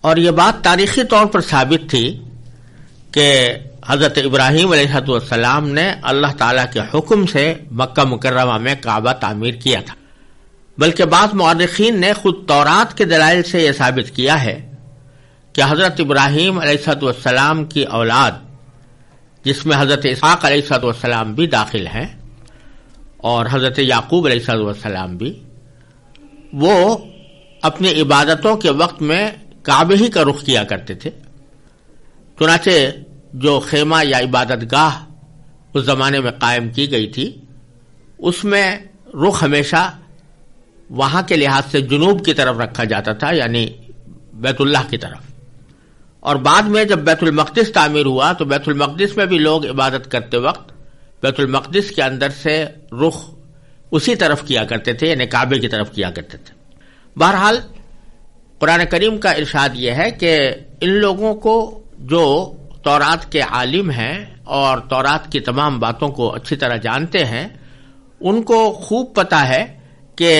اور یہ بات تاریخی طور پر ثابت تھی کہ حضرت ابراہیم علیہ السلام نے اللہ تعالیٰ کے حکم سے مکہ مکرمہ میں کعبہ تعمیر کیا تھا، بلکہ بعض مورخین نے خود تورات کے دلائل سے یہ ثابت کیا ہے کہ حضرت ابراہیم علیہ السلام کی اولاد، جس میں حضرت اسحاق علیہ السلام بھی داخل ہیں اور حضرت یعقوب علیہ السلام بھی، وہ اپنی عبادتوں کے وقت میں کعبے ہی کا رخ کیا کرتے تھے۔ چنانچہ جو خیمہ یا عبادت گاہ اس زمانے میں قائم کی گئی تھی، اس میں رخ ہمیشہ وہاں کے لحاظ سے جنوب کی طرف رکھا جاتا تھا، یعنی بیت اللہ کی طرف۔ اور بعد میں جب بیت المقدس تعمیر ہوا تو بیت المقدس میں بھی لوگ عبادت کرتے وقت بیت المقدس کے اندر سے رخ اسی طرف کیا کرتے تھے، یعنی کعبے کی طرف کیا کرتے تھے۔ بہرحال قرآن کریم کا ارشاد یہ ہے کہ ان لوگوں کو جو تورات کے عالم ہیں اور تورات کی تمام باتوں کو اچھی طرح جانتے ہیں، ان کو خوب پتہ ہے کہ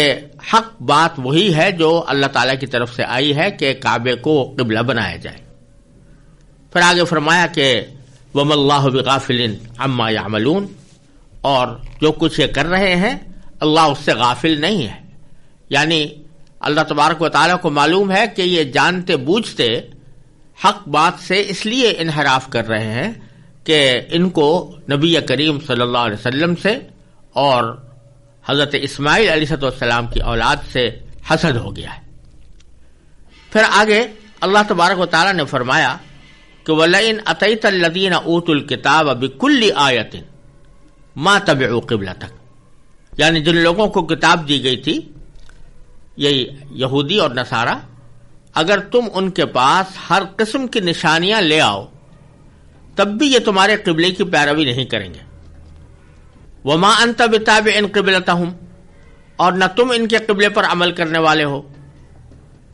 حق بات وہی ہے جو اللہ تعالیٰ کی طرف سے آئی ہے کہ کعبے کو قبلہ بنایا جائے۔ پھر آگے فرمایا کہ وَمَا اللَّهُ بِغَافِلٍ عَمَّا يَعْمَلُونَ، اور جو کچھ یہ کر رہے ہیں اللہ اس سے غافل نہیں ہے، یعنی اللہ تبارک و تعالیٰ کو معلوم ہے کہ یہ جانتے بوجھتے حق بات سے اس لیے انحراف کر رہے ہیں کہ ان کو نبی کریم صلی اللہ علیہ وسلم سے اور حضرت اسماعیل علیہ السلام کی اولاد سے حسد ہو گیا ہے۔ پھر آگے اللہ تبارک و تعالیٰ نے فرمایا کہ وَلَئِنْ أَتَيْتَ الَّذِينَ أُوتُوا الْكِتَابَ بِكُلِّ آيَةٍ مَا تَبِعُوا قِبْلَتَكَ، یعنی جن لوگوں کو کتاب دی گئی تھی، یہی یہودی اور نصارہ، اگر تم ان کے پاس ہر قسم کی نشانیاں لے آؤ تب بھی یہ تمہارے قبلے کی پیروی نہیں کریں گے۔ وَمَا أَنْتَ بِتَابِعٍ قِبْلَتَهُمْ، اور نہ تم ان کے قبلے پر عمل کرنے والے ہو۔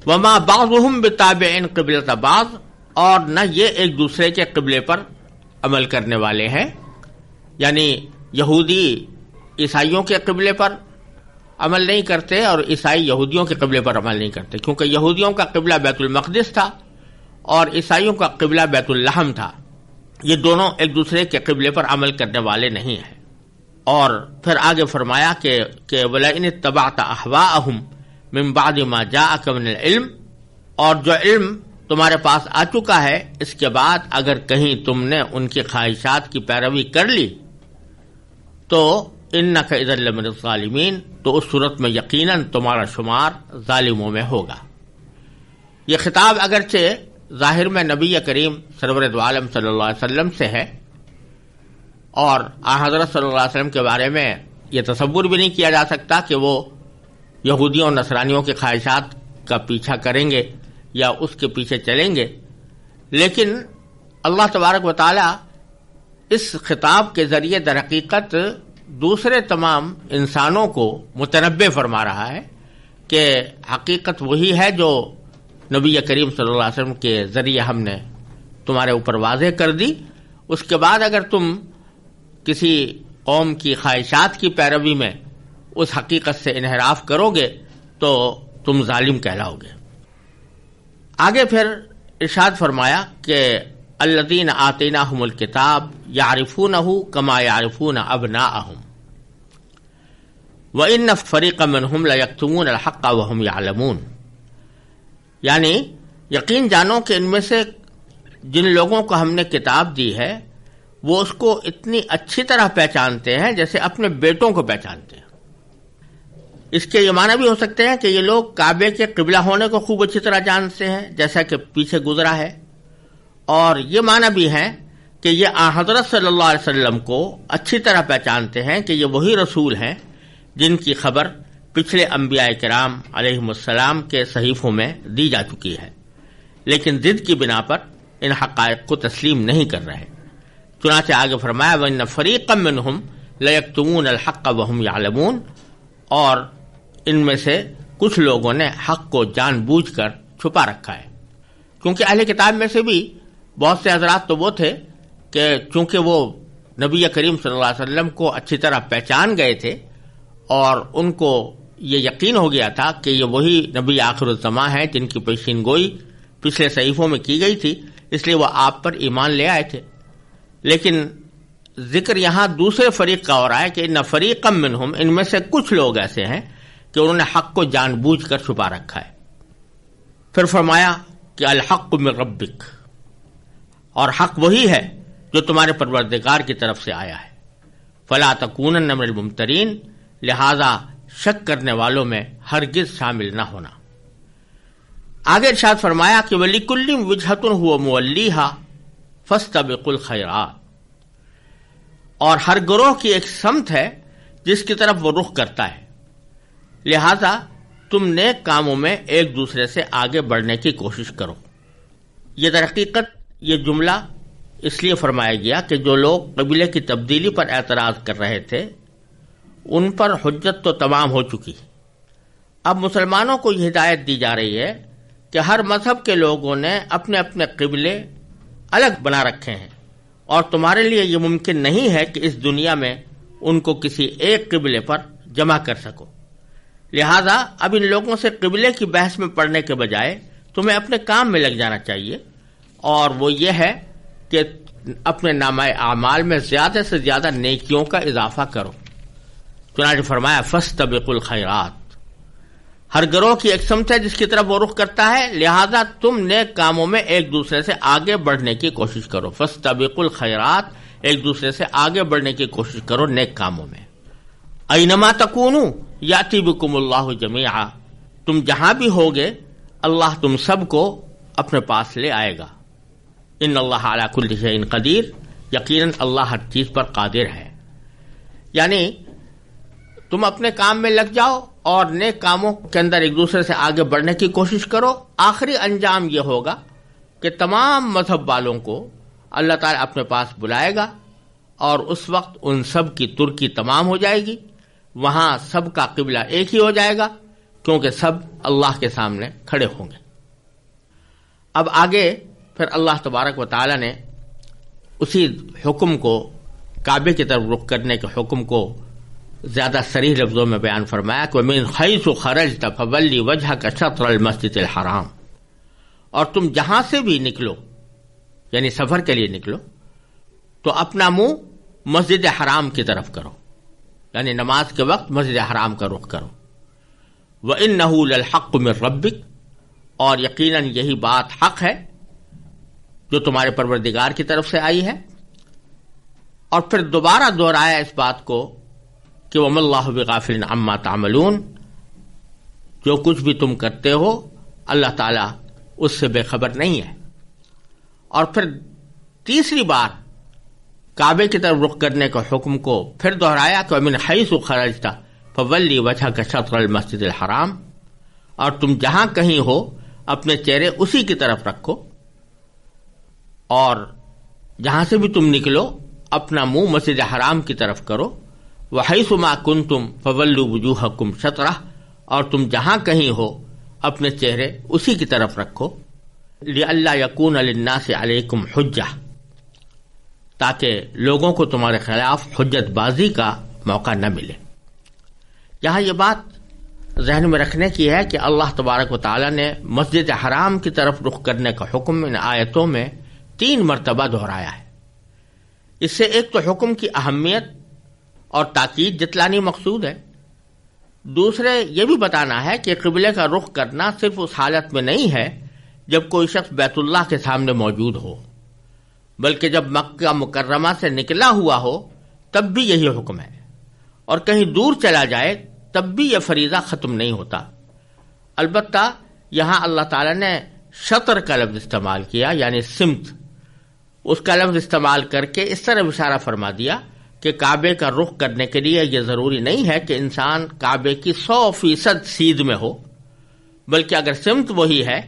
وَمَا بَعْضُهُمْ بِتَابِعٍ قِبْلَةَ بَعْضٍ، اور نہ یہ ایک دوسرے کے قبلے پر عمل کرنے والے ہیں، یعنی یہودی عیسائیوں کے قبلے پر عمل نہیں کرتے اور عیسائی یہودیوں کے قبلے پر عمل نہیں کرتے، کیونکہ یہودیوں کا قبلہ بیت المقدس تھا اور عیسائیوں کا قبلہ بیت اللحم تھا۔ یہ دونوں ایک دوسرے کے قبلے پر عمل کرنے والے نہیں ہیں۔ اور پھر آگے فرمایا کہ وَلَئِنِ اتَّبَعْتَ أَهْوَاءَهُمْ مِنْ بَعْدِ مَا جَاءَكَ مِنَ الْعِلْمِ، اور جو علم تمہارے پاس آ چکا ہے اس کے بعد اگر کہیں تم نے ان کی خواہشات کی پیروی کر لی تو اِنَّكَ إِذًا لَمِنَ الظَّالِمِينَ، تو اس صورت میں یقیناً تمہارا شمار ظالموں میں ہوگا۔ یہ خطاب اگرچہ ظاہر میں نبی کریم سرور دو عالم صلی اللہ علیہ وسلم سے ہے، اور حضرت صلی اللہ علیہ وسلم کے بارے میں یہ تصور بھی نہیں کیا جا سکتا کہ وہ یہودیوں اور نصرانیوں کی خواہشات کا پیچھا کریں گے یا اس کے پیچھے چلیں گے، لیکن اللہ تبارک و تعالی اس خطاب کے ذریعے در حقیقت دوسرے تمام انسانوں کو متنبع فرما رہا ہے کہ حقیقت وہی ہے جو نبی کریم صلی اللہ علیہ وسلم کے ذریعے ہم نے تمہارے اوپر واضح کر دی۔ اس کے بعد اگر تم کسی قوم کی خواہشات کی پیروی میں اس حقیقت سے انحراف کرو گے تو تم ظالم کہلاؤ گے۔ آگے پھر ارشاد فرمایا کہ الذین آتیناہم الکتاب یعرفونہ کما یعرفون ابناءہم وان فریقا منہم لیکتمون الحق وہم یعلمون، یعنی یقین جانو کہ ان میں سے جن لوگوں کو ہم نے کتاب دی ہے وہ اس کو اتنی اچھی طرح پہچانتے ہیں جیسے اپنے بیٹوں کو پہچانتے ہیں۔ اس کے یہ معنی بھی ہو سکتے ہیں کہ یہ لوگ کعبے کے قبلہ ہونے کو خوب اچھی طرح جانتے ہیں جیسا کہ پیچھے گزرا ہے، اور یہ معنی بھی ہے کہ یہ حضرت صلی اللہ علیہ وسلم کو اچھی طرح پہچانتے ہیں کہ یہ وہی رسول ہیں جن کی خبر پچھلے انبیاء کرام علیہم السلام کے صحیفوں میں دی جا چکی ہے، لیکن ضد کی بنا پر ان حقائق کو تسلیم نہیں کر رہے۔ چنانچہ آگے فرمایا وَإِنَّ فَرِيقًا مِّنْهُمْ لَيَكْتُمُونَ الْحَقَّ وَهُمْ يَعْلَمُونَ، اور ان میں سے کچھ لوگوں نے حق کو جان بوجھ کر چھپا رکھا ہے، کیونکہ اہل کتاب میں سے بھی بہت سے حضرات تو وہ تھے کہ چونکہ وہ نبی کریم صلی اللہ علیہ وسلم کو اچھی طرح پہچان گئے تھے اور ان کو یہ یقین ہو گیا تھا کہ یہ وہی نبی آخر الزماں ہیں جن کی پیشین گوئی پچھلے صحیفوں میں کی گئی تھی، اس لیے وہ آپ پر ایمان لے آئے تھے. لیکن ذکر یہاں دوسرے فریق کا ہو رہا ہے کہ ان فریقا منہم، ان میں سے کچھ لوگ ایسے ہیں کہ انہوں نے حق کو جان بوجھ کر چھپا رکھا ہے. پھر فرمایا کہ الحق من ربک، اور حق وہی ہے جو تمہارے پروردگار کی طرف سے آیا ہے. فلا تکونن من الممترین، لہذا شک کرنے والوں میں ہرگز شامل نہ ہونا. آگے ارشاد فرمایا کہ وَلِكُلٍّ وِجْهَةٌ هُوَ مُوَلِّيهَا فَاسْتَبِقُوا الْخَيْرَاتِ، اور ہر گروہ کی ایک سمت ہے جس کی طرف وہ رخ کرتا ہے، لہذا تم نیک کاموں میں ایک دوسرے سے آگے بڑھنے کی کوشش کرو. یہ در حقیقت یہ جملہ اس لیے فرمایا گیا کہ جو لوگ قبیلے کی تبدیلی پر اعتراض کر رہے تھے ان پر حجت تو تمام ہو چکی. اب مسلمانوں کو یہ ہدایت دی جا رہی ہے کہ ہر مذہب کے لوگوں نے اپنے اپنے قبلے الگ بنا رکھے ہیں، اور تمہارے لیے یہ ممکن نہیں ہے کہ اس دنیا میں ان کو کسی ایک قبلے پر جمع کر سکو. لہذا اب ان لوگوں سے قبلے کی بحث میں پڑنے کے بجائے تمہیں اپنے کام میں لگ جانا چاہیے، اور وہ یہ ہے کہ اپنے نامہ اعمال میں زیادہ سے زیادہ نیکیوں کا اضافہ کرو. چنانچہ فرمایا فاستبقوا الخیرات، ہر گروہ کی ایک سمت ہے جس کی طرف وہ رخ کرتا ہے، لہذا تم نیک کاموں میں ایک دوسرے سے آگے بڑھنے کی کوشش کرو. فاستبقوا الخیرات، ایک دوسرے سے آگے بڑھنے کی کوشش کرو نیک کاموں میں. اینما تکونوا یاتی بکم اللہ جمیعا، تم جہاں بھی ہوگے اللہ تم سب کو اپنے پاس لے آئے گا. ان اللہ علی کل شیء قدیر، یقیناً اللہ ہر چیز پر قادر ہے. یعنی تم اپنے کام میں لگ جاؤ اور نیک کاموں کے اندر ایک دوسرے سے آگے بڑھنے کی کوشش کرو. آخری انجام یہ ہوگا کہ تمام مذہب والوں کو اللہ تعالیٰ اپنے پاس بلائے گا، اور اس وقت ان سب کی ترکی تمام ہو جائے گی. وہاں سب کا قبلہ ایک ہی ہو جائے گا، کیونکہ سب اللہ کے سامنے کھڑے ہوں گے. اب آگے پھر اللہ تبارک و تعالیٰ نے اسی حکم کو، کعبے کی طرف رخ کرنے کے حکم کو زیادہ صریح لفظوں میں بیان فرمایا کہ من حیث خرجت فولی وجہک شطر المسجد الحرام، اور تم جہاں سے بھی نکلو، یعنی سفر کے لیے نکلو، تو اپنا منہ مسجد حرام کی طرف کرو، یعنی نماز کے وقت مسجد حرام کا رخ کرو. وَإِنَّهُ لَلْحَقُّ مِن رَبِّكَ، اور یقیناً یہی بات حق ہے جو تمہارے پروردگار کی طرف سے آئی ہے. اور پھر دوبارہ دہرایا اس بات کو کہ وَمَا اللَّهُ بِغَافِلٍ عَمَّا تَعْمَلُونَ، جو کچھ بھی تم کرتے ہو اللہ تعالیٰ اس سے بے خبر نہیں ہے. اور پھر تیسری بار کعبے کی طرف رخ کرنے کے حکم کو پھر دہرایا کہ وَمِنْ حَيْثُ خَرَجْتَ فَوَلِّ وَجْهَكَ شَطْرَ الْمَسْجِدِ الْحَرَامِ، اور تم جہاں کہیں ہو اپنے چہرے اسی کی طرف رکھو، اور جہاں سے بھی تم نکلو اپنا منہ مسجد حرام کی طرف کرو. وَحَيْثُ مَا كُنْتُمْ فَوَلُّوا وُجُوهَكُمْ شَطْرَهُ، اور تم جہاں کہیں ہو اپنے چہرے اسی کی طرف رکھو. لِأَلَّا يَكُونَ لِلنَّاسِ عَلَيْكُمْ حُجَّةٌ، تاکہ لوگوں کو تمہارے خلاف حجت بازی کا موقع نہ ملے. یہاں یہ بات ذہن میں رکھنے کی ہے کہ اللہ تبارک و تعالیٰ نے مسجد حرام کی طرف رخ کرنے کا حکم ان آیتوں میں 3 مرتبہ دہرایا ہے. اس سے ایک تو حکم کی اہمیت اور تاکید جتلانی مقصود ہے، دوسرے یہ بھی بتانا ہے کہ قبلے کا رخ کرنا صرف اس حالت میں نہیں ہے جب کوئی شخص بیت اللہ کے سامنے موجود ہو، بلکہ جب مکہ مکرمہ سے نکلا ہوا ہو تب بھی یہی حکم ہے، اور کہیں دور چلا جائے تب بھی یہ فریضہ ختم نہیں ہوتا. البتہ یہاں اللہ تعالیٰ نے شطر کا لفظ استعمال کیا، یعنی سمت، اس کا لفظ استعمال کر کے اس طرح اشارہ فرما دیا کہ کعبے کا رخ کرنے کے لیے یہ ضروری نہیں ہے کہ انسان کعبے کی 100% سیدھ میں ہو، بلکہ اگر سمت وہی ہے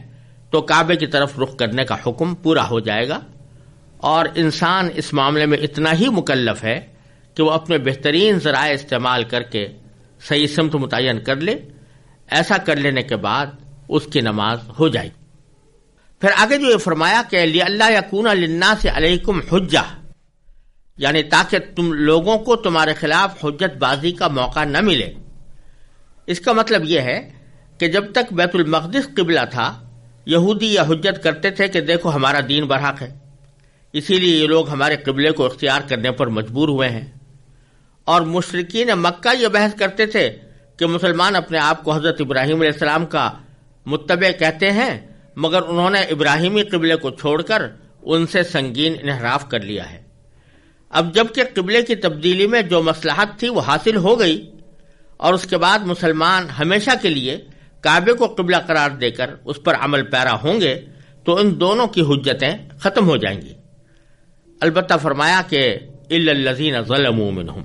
تو کعبے کی طرف رخ کرنے کا حکم پورا ہو جائے گا. اور انسان اس معاملے میں اتنا ہی مکلف ہے کہ وہ اپنے بہترین ذرائع استعمال کر کے صحیح سمت متعین کر لے. ایسا کر لینے کے بعد اس کی نماز ہو جائے. پھر آگے جو یہ فرمایا کہ لِأَلَّا يَكُونَ لِلنَّاسِ عَلَيْكُمْ حُجَّةٌ، یعنی تاکہ تم لوگوں کو تمہارے خلاف حجت بازی کا موقع نہ ملے. اس کا مطلب یہ ہے کہ جب تک بیت المقدس قبلہ تھا یہودی یہ حجت کرتے تھے کہ دیکھو ہمارا دین برحق ہے، اسی لیے یہ لوگ ہمارے قبلے کو اختیار کرنے پر مجبور ہوئے ہیں، اور مشرکین مکہ یہ بحث کرتے تھے کہ مسلمان اپنے آپ کو حضرت ابراہیم علیہ السلام کا متبع کہتے ہیں، مگر انہوں نے ابراہیمی قبلے کو چھوڑ کر ان سے سنگین انحراف کر لیا ہے۔ اب جب کہ قبلے کی تبدیلی میں جو مصلحت تھی وہ حاصل ہو گئی، اور اس کے بعد مسلمان ہمیشہ کے لیے کعبے کو قبلہ قرار دے کر اس پر عمل پیرا ہوں گے تو ان دونوں کی حجتیں ختم ہو جائیں گی۔ البتہ فرمایا کہ الا الذین ظلموا منہم،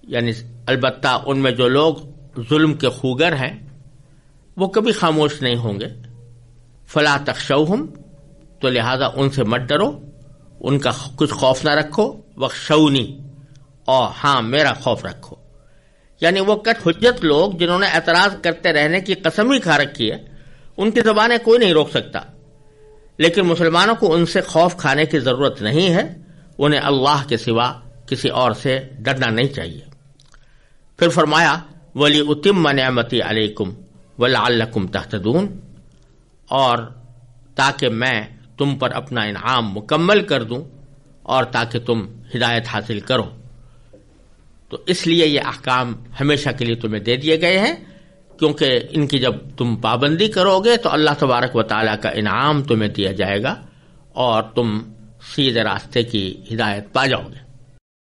یعنی البتہ ان میں جو لوگ ظلم کے خوگر ہیں وہ کبھی خاموش نہیں ہوں گے۔ فلا تخشوہم، تو لہذا ان سے مت ڈرو، ان کا کچھ خوف نہ رکھو، وخشونی، اور ہاں میرا خوف رکھو۔ یعنی وہ کٹ حجت لوگ جنہوں نے اعتراض کرتے رہنے کی قسم ہی کھا رکھی ہے، ان کی زبانیں کوئی نہیں روک سکتا، لیکن مسلمانوں کو ان سے خوف کھانے کی ضرورت نہیں ہے، انہیں اللہ کے سوا کسی اور سے ڈرنا نہیں چاہیے۔ پھر فرمایا وَلِأُتِمَّ نِعْمَتِي عَلَيْكُمْ وَلَعَلَّكُمْ تَهْتَدُونَ، اور تاکہ میں تم پر اپنا انعام مکمل کر دوں اور تاکہ تم ہدایت حاصل کرو۔ تو اس لیے یہ احکام ہمیشہ کے لیے تمہیں دے دیے گئے ہیں، کیونکہ ان کی جب تم پابندی کرو گے تو اللہ تبارک و تعالیٰ کا انعام تمہیں دیا جائے گا اور تم سیدھے راستے کی ہدایت پا جاؤ گے۔